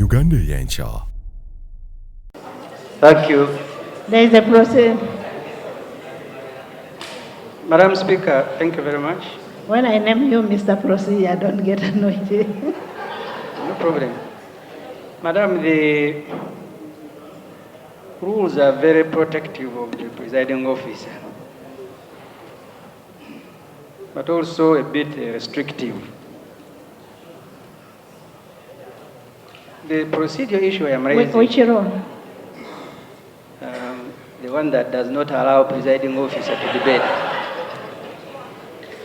Uganda Eyenkya. Thank you. There is a process. Madam Speaker, thank you very much. When I name you Mr. Proceed, I don't get annoyed. No problem. Madam, the rules are very protective of the presiding officer, but also a bit restrictive. The procedure issue I am raising, Which role? the one that does not allow presiding officer to debate.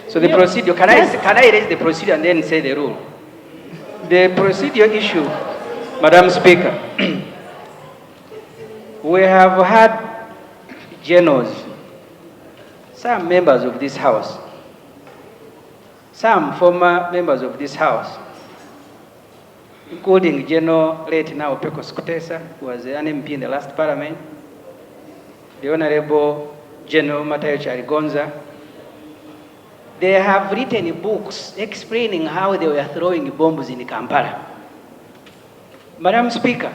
So the procedure, can I raise the procedure and then say the rule? The procedure issue, Madam Speaker, we have had generals, some members of this House, some former members of this House, including General late now Pecos Kutesa, who was an MP in the last Parliament, the Honorable General Matayo Charigonza. They have written books explaining how they were throwing bombs in Kampala. Madam Speaker,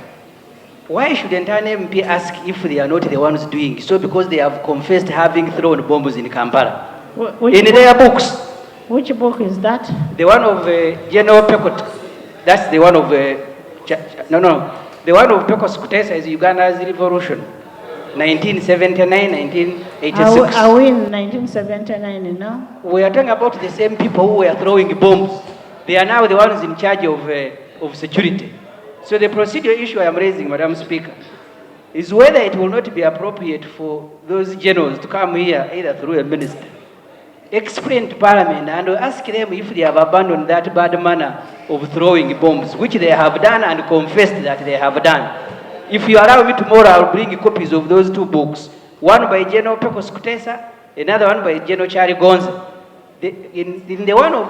why shouldn't an MP ask if they are not the ones doing so, because they have confessed having thrown bombs in Kampala? In their books. Which book is that? The one of General Pecos. That's the one of the one of Pecos Kutesa is Uganda's revolution, 1979, 1986. Are we in 1979 now? We are talking about the same people who were throwing bombs. They are now the ones in charge of security. So the procedure issue I am raising, Madam Speaker, is whether it will not be appropriate for those generals to come here either through a minister, explain to Parliament and ask them if they have abandoned that bad manner of throwing bombs, which they have done and confessed that they have done. If you allow me tomorrow, I'll bring copies of those two books, one by General Pecos Kutesa, another one by General Charigonza. In the one of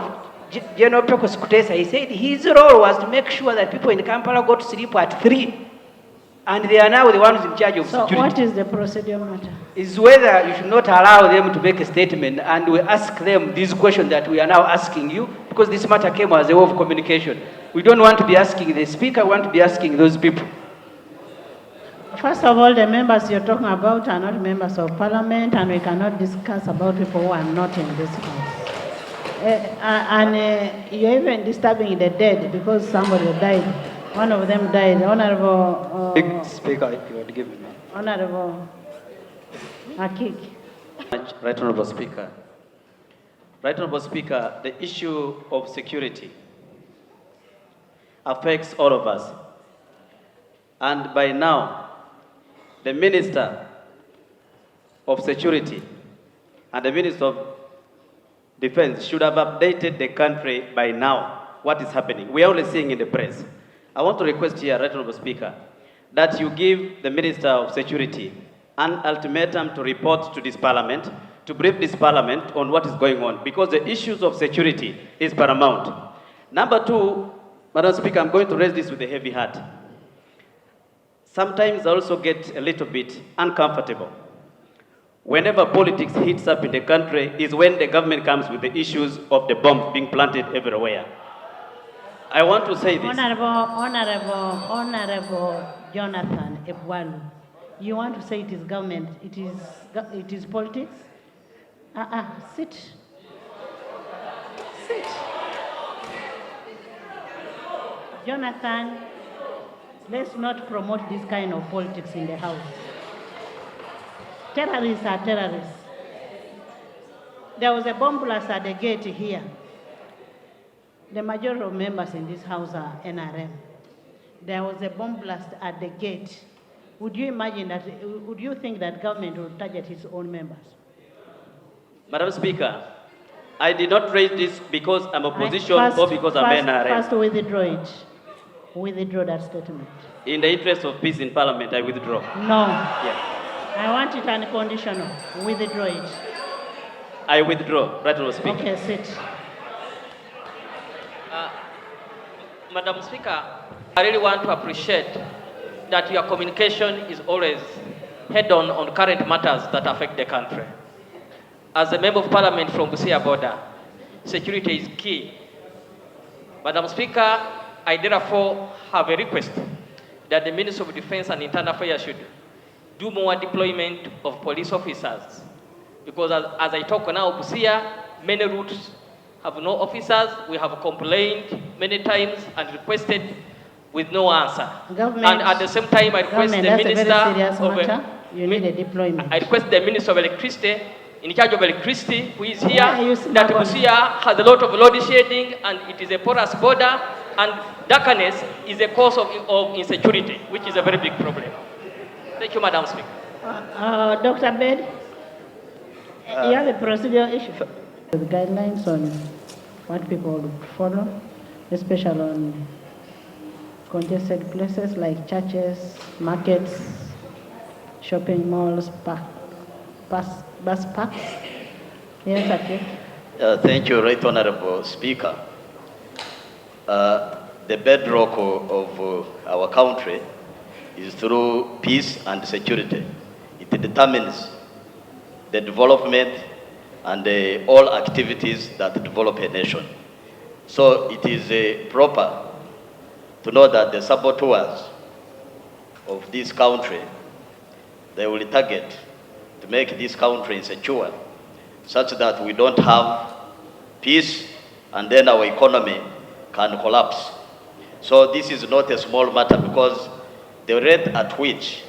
General Pecos Kutesa, he said his role was to make sure that people in Kampala go to sleep at 3, and they are now the ones in charge of security. So what is the procedure matter? Is whether you should not allow them to make a statement, and we ask them these questions that we are now asking you, because this matter came as a way of communication. We don't want to be asking the Speaker, we want to be asking those people. First of all, the members you're talking about are not members of Parliament, and we cannot discuss about people who are not in this House. You're even disturbing the dead because somebody died. One of them died. Honorable Speaker, if you would give me. Honorable Akik. Right Honorable Speaker. Right Honorable Speaker, the issue of security affects all of us. And by now, the Minister of Security and the Minister of Defense should have updated the country by now what is happening. We are only seeing in the press. I want to request here, Right Honorable Speaker, that you give the Minister of Security an ultimatum to report to this Parliament, to brief this Parliament on what is going on, because the issues of security is paramount. Number two, Madam Speaker, I'm going to raise this with a heavy heart. Sometimes I also get a little bit uncomfortable. Whenever politics heats up in the country is when the government comes with the issues of the bombs being planted everywhere. I want to say this. Honorable Jonathan Ebwalu, you want to say it is government, it is politics? Sit. Sit. Jonathan, let's not promote this kind of politics in the House. Terrorists are terrorists. There was a bomb blast at the gate here. The majority of members in this House are NRM. There was a bomb blast at the gate. Would you imagine that, would you think that government would target its own members? Madam Speaker, I did not raise this because I'm opposition or because I'm NRM. First, withdraw it. Withdraw that statement. In the interest of peace in Parliament, I withdraw. No. Yeah. I want it unconditional. Withdraw it. I withdraw, Right Honorable Speaker. Okay, sit. Madam Speaker, I really want to appreciate that your communication is always head-on on current matters that affect the country. As a Member of Parliament from Busia border, security is key. Madam Speaker, I therefore have a request that the Ministry of Defense and Internal Affairs should do more deployment of police officers. Because as I talk now, Busia, many routes have no officers. We have complained many times and requested with no answer. Government, and at the same time, I request the Minister of you need a deployment. I request the Minister of Electricity, in charge of electricity, who is here, that Busia has a lot of load shedding and it is a porous border, and darkness is a cause of insecurity, which is a very big problem. Thank you, Madam Speaker. Dr. Bed, you have a procedural issue. The guidelines on what people would follow, especially on congested places like churches, markets, shopping malls, bus parks. Yes, Ake. Thank you, Right Honorable Speaker. The bedrock of our country is through peace and security. It determines the development and all activities that develop a nation. So it is proper to know that the saboteurs of this country, they will target to make this country insecure, such that we don't have peace and then our economy can collapse. So this is not a small matter, because the rate at which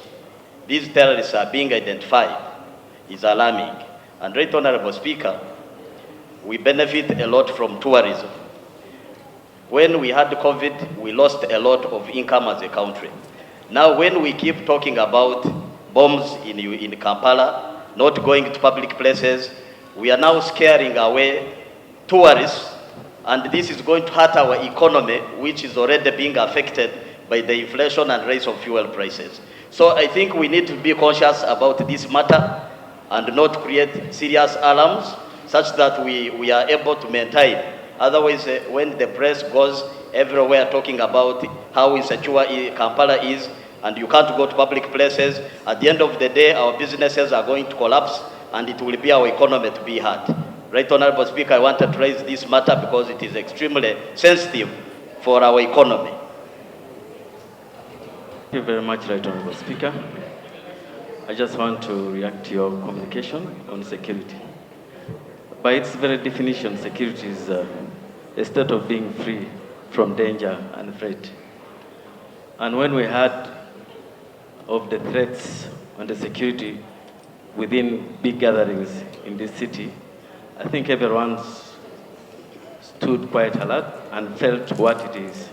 these terrorists are being identified is alarming. And Right Honorable Speaker, we benefit a lot from tourism. When we had COVID, we lost a lot of income as a country. Now when we keep talking about bombs in Kampala, not going to public places, we are now scaring away tourists, and this is going to hurt our economy, which is already being affected by the inflation and rise of fuel prices. So I think we need to be conscious about this matter and not create serious alarms, such that we are able to maintain. Otherwise, when the press goes everywhere talking about how insecure Kampala is, and you can't go to public places, at the end of the day, our businesses are going to collapse, and it will be our economy to be hurt. Right Honorable Speaker, I wanted to raise this matter because it is extremely sensitive for our economy. Thank you very much, Right Honorable Speaker. I just want to react to your communication on security. By its very definition, security is a state of being free from danger and threat. And when we heard of the threats on the security within big gatherings in this city, I think everyone stood quite alert and felt what it is.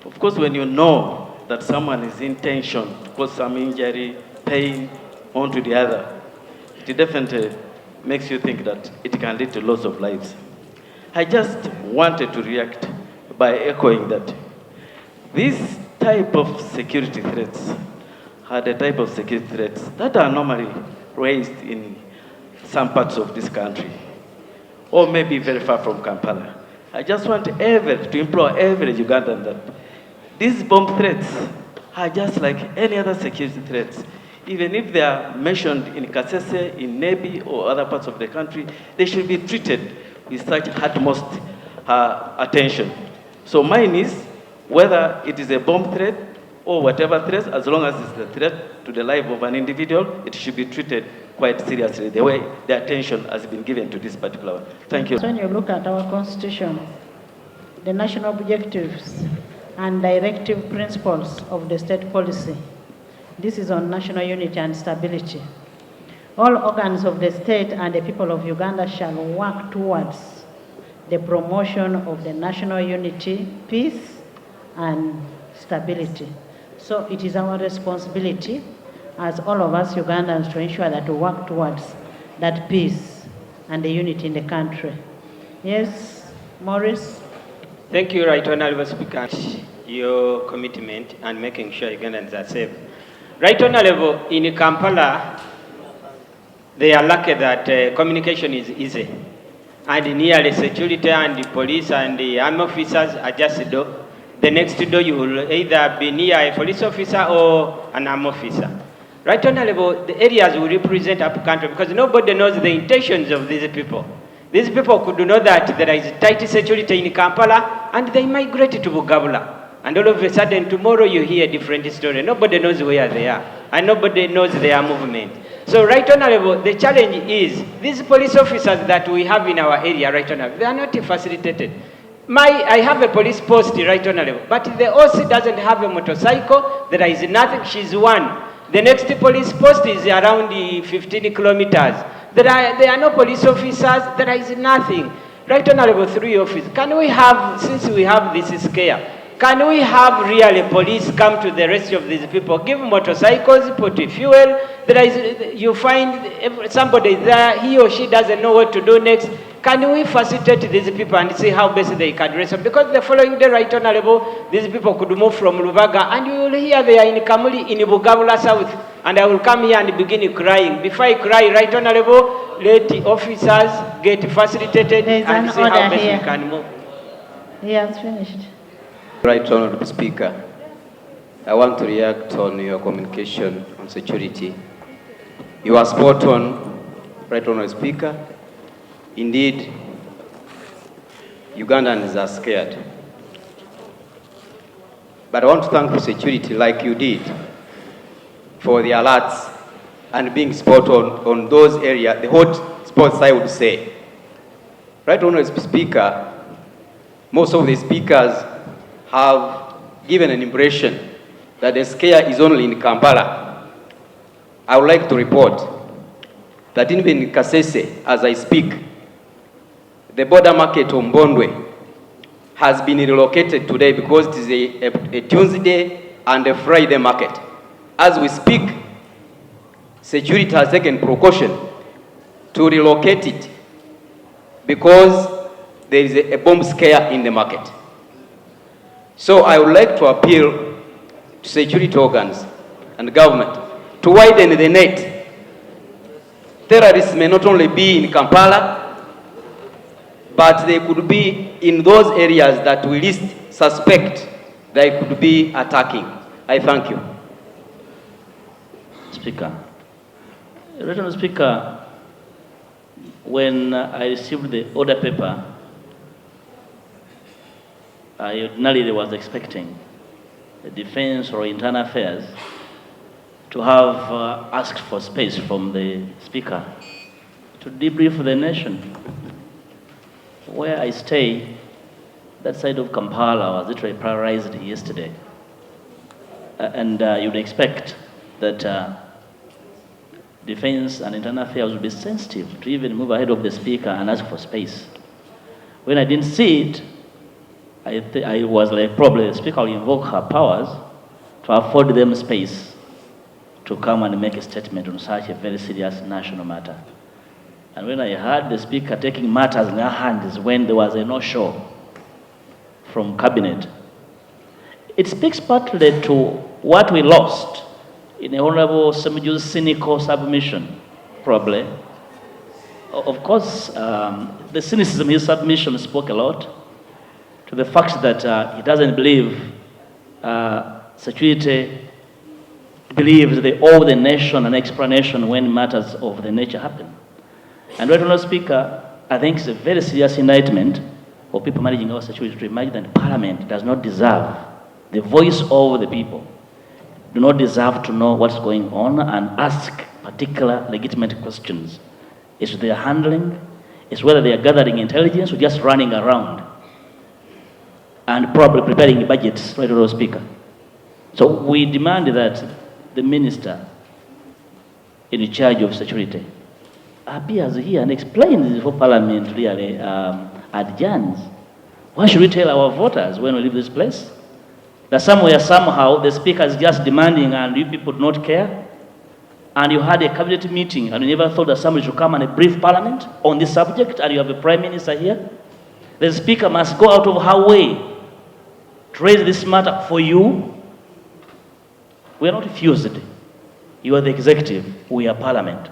Of course, when you know that someone is intention to cause some injury, pain onto the other, it definitely makes you think that it can lead to loss of lives. I just wanted to react by echoing that this type of security threats are the type of security threats that are normally raised in some parts of this country, or maybe very far from Kampala. I just want to implore every Ugandan that these bomb threats are just like any other security threats. Even if they are mentioned in Kasese, in Nebi, or other parts of the country, they should be treated with such utmost attention. So mine is, whether it is a bomb threat or whatever threat, as long as it's a threat to the life of an individual, it should be treated quite seriously, the way the attention has been given to this particular one. Thank you. When you look at our constitution, the national objectives and directive principles of the state policy, this is on national unity and stability. All organs of the state and the people of Uganda shall work towards the promotion of the national unity, peace, and stability. So it is our responsibility as all of us Ugandans to ensure that we work towards that peace and the unity in the country. Yes, Maurice? Thank you, Right Honorable Speaker, your commitment and making sure Ugandans are safe. Right Honorable, in Kampala, they are lucky that communication is easy. And nearly security and the police and the army officers are just a door. The next door you will either be near a police officer or an army officer. Right Honorable, the areas will represent our country because nobody knows the intentions of these people. These people could know that there is tight security in Kampala and they migrate to Bugabula. And all of a sudden, tomorrow you hear a different story. Nobody knows where they are, and nobody knows their movement. So, Right Honorable, the challenge is these police officers that we have in our area, Right Honorable, they are not facilitated. I have a police post, Right Honorable, but the OC doesn't have a motorcycle. There is nothing. She's one. The next police post is around 15 kilometers. There are no police officers. There is nothing. Right Honorable, through your office, can we have, since we have this scare, can we have really police come to the rescue of these people, give motorcycles, put fuel? You find somebody there, he or she doesn't know what to do next. Can we facilitate these people and see how best they can rescue? Because the following day, Right Honorable, these people could move from Lubaga, and you will hear they are in Kamuli, in Bugabula South, and I will come here and begin crying. Before I cry, Right Honorable, let the officers get facilitated and see how best we can move. He has finished. Right Honorable Speaker, I want to react on your communication on security. You are spot on, Right Honorable Speaker. Indeed, Ugandans are scared. But I want to thank the security, like you did, for the alerts and being spot on those areas, the hot spots, I would say. Right Honorable Speaker, most of the speakers have given an impression that the scare is only in Kampala. I would like to report that even in Kasese, as I speak, the border market of Mbondwe has been relocated today because it is a Tuesday and a Friday market. As we speak, security has taken precaution to relocate it because there is a bomb scare in the market. So I would like to appeal to security organs and government to widen the net. Terrorists may not only be in Kampala, but they could be in those areas that we least suspect they could be attacking. I thank you. Speaker. Regional Speaker, when I received the order paper, I ordinarily was expecting the Defense or Internal Affairs to have asked for space from the Speaker to debrief the nation. Where I stay, that side of Kampala was literally paralyzed yesterday. And you'd expect that Defense and Internal Affairs would be sensitive to even move ahead of the Speaker and ask for space. When I didn't see it, I was like, probably the Speaker will invoke her powers to afford them space to come and make a statement on such a very serious national matter. And when I heard the Speaker taking matters in her hands when there was a no-show from Cabinet, it speaks partly to what we lost in the Honorable Ssemujju's cynical submission, probably. Of course, the cynicism in his submission spoke a lot to the fact that he doesn't believe security believes they owe the nation an explanation when matters of the nature happen. And Right Honourable Speaker, I think it's a very serious indictment for people managing our security to imagine that Parliament does not deserve the voice of the people, do not deserve to know what's going on and ask particular legitimate questions. It's their handling, it's whether they are gathering intelligence or just running around and probably preparing budgets, Right Honourable Speaker. So we demand that the Minister in charge of security appears here and explains before Parliament really adjourns. Why should we tell our voters when we leave this place? That somewhere, somehow, the Speaker is just demanding and you people do not care? And you had a cabinet meeting and you never thought that somebody should come and brief Parliament on this subject, and you have a Prime Minister here? The Speaker must go out of her way to raise this matter for you. We are not refused. You are the executive, we are Parliament.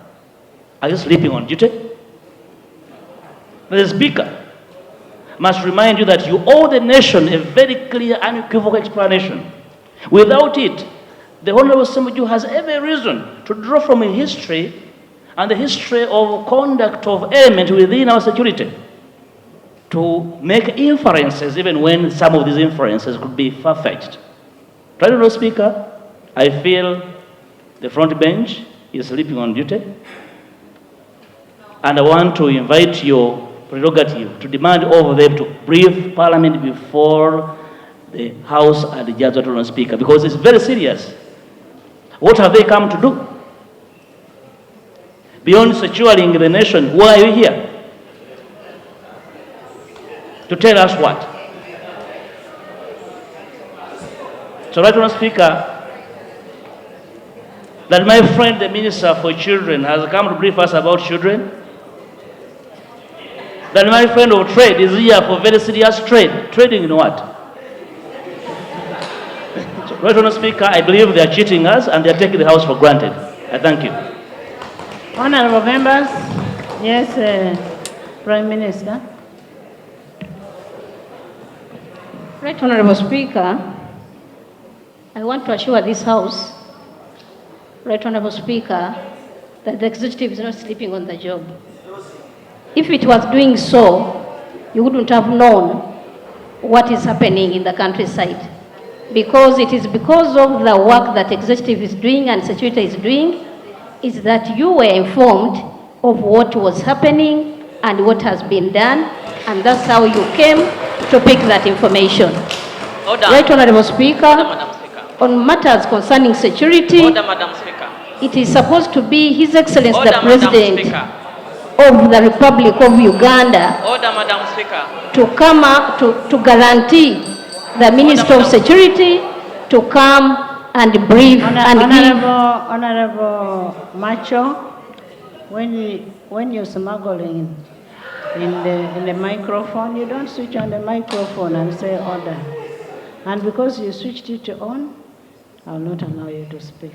Are you sleeping on duty? The Speaker must remind you that you owe the nation a very clear, unequivocal explanation. Without it, the Honourable Ssemujju has every reason to draw from a history and the history of conduct of element within our security. to make inferences even when some of these inferences could be far-fetched. Right, Honourable Speaker, I feel the front bench is sleeping on duty, and I want to invite your prerogative to demand of them to brief Parliament before the House and the Judge, Honourable Speaker, because it's very serious. What have they come to do? Beyond securing the nation, why are you here? To tell us what? So, right, Honourable Speaker, that my friend, the Minister for Children, has come to brief us about children. That my friend of trade is here for very serious trade. Trading in what? Right, Honourable Speaker, I believe they are cheating us and they are taking the House for granted. I thank you. Honourable members, yes, Prime Minister. Right, Honourable Speaker, I want to assure this House, Right, Honourable Speaker, that the executive is not sleeping on the job. If it was doing so, you wouldn't have known what is happening in the countryside. Because it is because of the work that executive is doing and security is doing, is that you were informed of what was happening and what has been done, and that's how you came to pick that information. Order. Right, Honourable Speaker, Order, Madam Speaker. On matters concerning security, Order, Madam Speaker. it is supposed to be His Excellency Order, the President Madam Speaker. of the Republic of Uganda Order, Madam Speaker. to come up to guarantee the Minister of Security to come and brief and give. Honorable Macho, when you're smuggling in the microphone, you don't switch on the microphone and say order. And because you switched it on, I will not allow you to speak.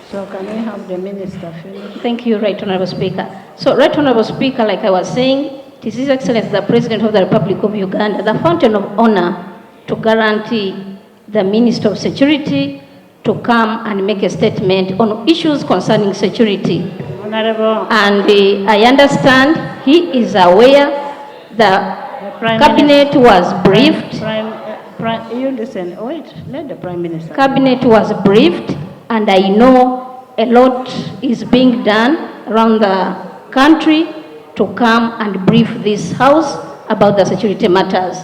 So can we have the Minister finish? Thank you, Right Honourable Speaker. So, Right Honourable Speaker, like I was saying, it is His Excellency the President of the Republic of Uganda, the fountain of honor, to guarantee the Minister of Security to come and make a statement on issues concerning security. Honorable. And I understand he is aware the Cabinet was briefed. You listen, wait, let the Prime Minister. Cabinet was briefed, and I know a lot is being done around the country to come and brief this House about the security matters.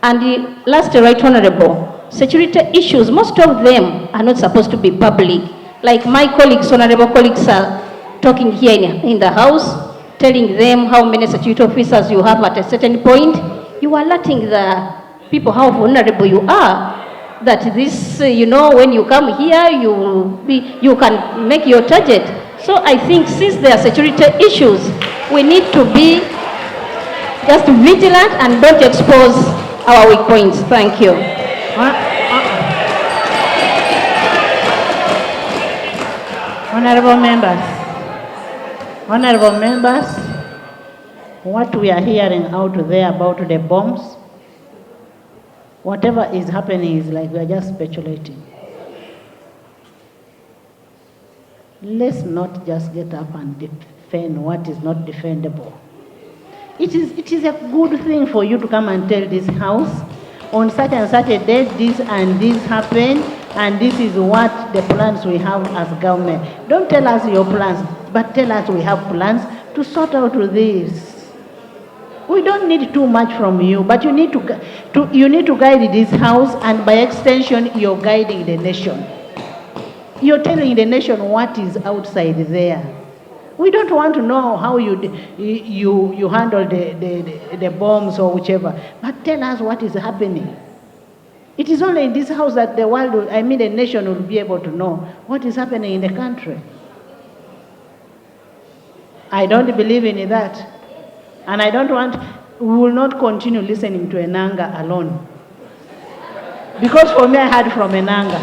And the last, Right Honourable, security issues, most of them are not supposed to be public. Like my colleagues, honourable colleagues, are talking here in the House, telling them how many security officers you have at a certain point. You are letting the people how vulnerable you are. That this, when you come here, you can make your target. So I think since there are security issues, we need to be just vigilant and don't expose our weak points. Thank you. Honorable members, what we are hearing out there about the bombs, whatever is happening is like we are just speculating. Let's not just get up and defend what is not defendable. It is a good thing for you to come and tell this House, on such and such a date, this and this happened, and this is what the plans we have as government. Don't tell us your plans, but tell us we have plans to sort out this. We don't need too much from you, but you need to guide this House, and by extension, you're guiding the nation. You're telling the nation what is outside there. We don't want to know how you handle the bombs or whichever, but tell us what is happening. It is only in this House that the world, the nation will be able to know what is happening in the country. I don't believe in that. And we will not continue listening to Nganda alone. Because for me, I heard from Nganda.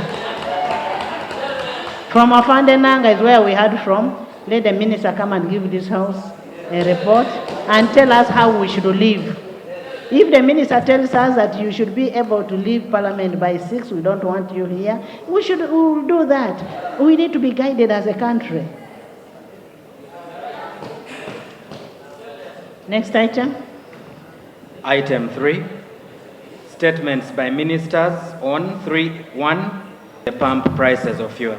From Afande Nganda is where we heard from. Let the minister come and give this House a report and tell us how we should live. If the minister tells us that you should be able to leave Parliament by 6, we don't want you here, we will do that. We need to be guided as a country. Next item. Item 3, statements by ministers on 3.1, the pump prices of fuel.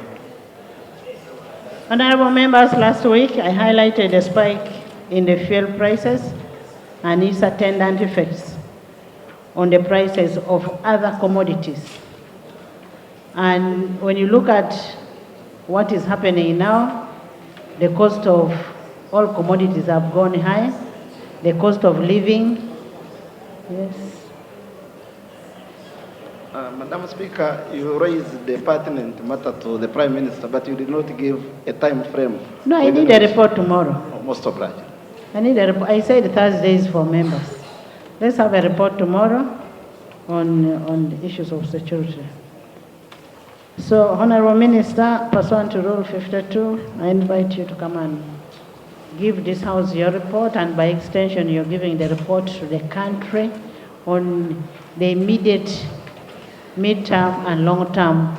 Honorable members, last week I highlighted a spike in the fuel prices and its attendant effects on the prices of other commodities. And when you look at what is happening now, the cost of all commodities have gone high, the cost of living, yes. Madam Speaker, you raised the pertinent matter to the Prime Minister, but you did not give a time frame. No, I need a report tomorrow. Most obliged. I need a report. I said Thursdays for members. Let's have a report tomorrow on the issues of security. So, Honorable Minister, pursuant to Rule 52, I invite you to come and give this House your report, and by extension, you're giving the report to the country on the immediate, mid-term, and long-term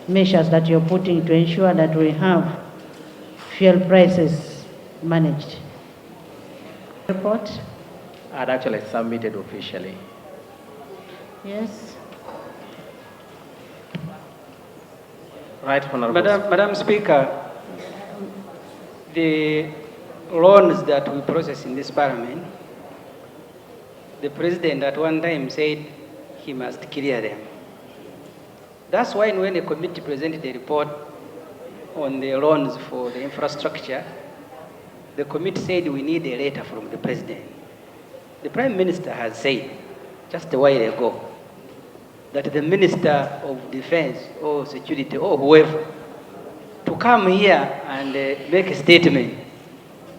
measures that you're putting to ensure that we have fuel prices managed. Report? I'd actually submitted officially. Yes. Right, Honorable. Madam Speaker, the loans that we process in this parliament, the president at one time said he must clear them. That's why when the committee presented the report on the loans for the infrastructure, the committee said we need a letter from the president. The Prime Minister has said just a while ago that the Minister of Defense or Security or whoever to come here and make a statement,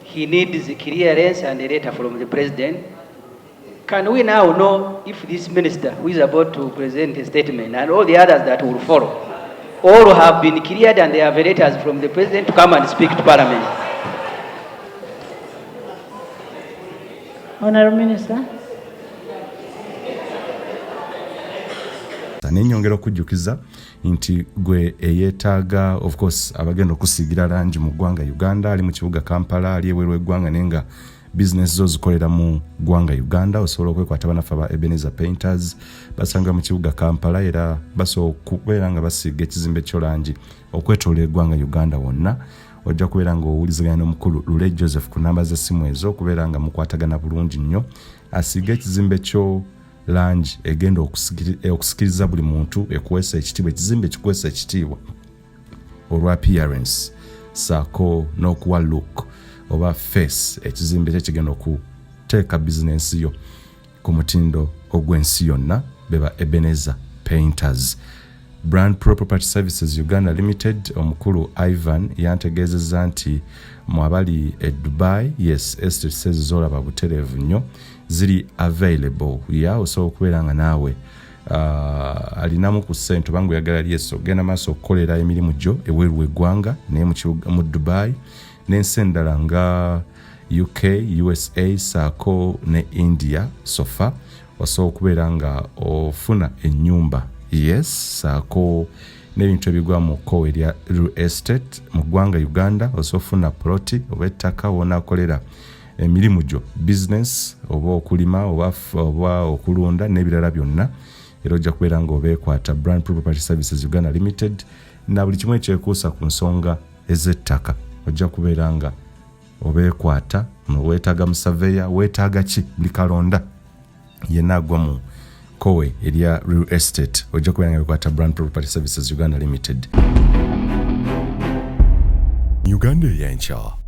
he needs a clearance and a letter from the president. Can we now know if this minister who is about to present a statement and all the others that will follow all have been cleared and they have letters from the president to come and speak to Parliament? Honorable Minister. Nenyongera okujjukiza nti gwe eyeetaaga of course abagenda okusiigira langi mu ggwanga Uganda ali mu kibuga Kampala ali eweru eggwanga nenga business zo zikolera mu ggwanga Uganda osobola okwekwata banafa ba Ebenezer Painters basanga mu kibuga Kampala era basobola okubeera nga basiiga ekizimbe ky'olangi okwetolera eggwanga Uganda wonna ojja kubeera nga owuliziganya n'omukulu Lule Joseph ku namba z'essimu ezo okubeera nga mukwatagana bulungi nnyo asiiga ekizimbe kyo langi egenda okusikiriza buli muntu ekuweesa ekitiibwa ekizimbe ekikuweesa ekitiibwa olwa appearance saako n'okuwa look oba face ekizimbe ekigenda okuteeka bizinensi yo ku mutindo ogw'ensi yonna beba Ebenezer Painters. Brand Pro Property Services Uganda Limited omukulu Ivan yantegeezezza nti mwabali e Dubai yes estate sales zolaba butereevu nnyo ziri available ya osobola okubeera nga naawe alinamu ku ssente bangu yagala lyeso genda maaso okukolera emirimu gyo eweeru eggwanga naye mu Dubai n'ensi endala nga UK, USA, saako ne India sofa osobola okubeera nga ofuna ennyumba yes saako n'ebintu ebigwa mu kkowe erya real estate mu ggwanga Uganda osobola ofuna ploti oba ettaka wonaakolera emirimu gyo business oba okulima oba okulunda n'ebirala byonna era ojja kubeera nga obeekwata Brand Property Services Uganda Limited na buli kimu ekyekuusa ku nsonga ez'ettaka ojja kubeera nga obeekwata weetaaga musaveya weetaaga ki buli kalonda yenna agwa mu kowe erya real estate ojja kubeera nga beekwata Brand Property Services Uganda Limited. Uganda Eyenkya.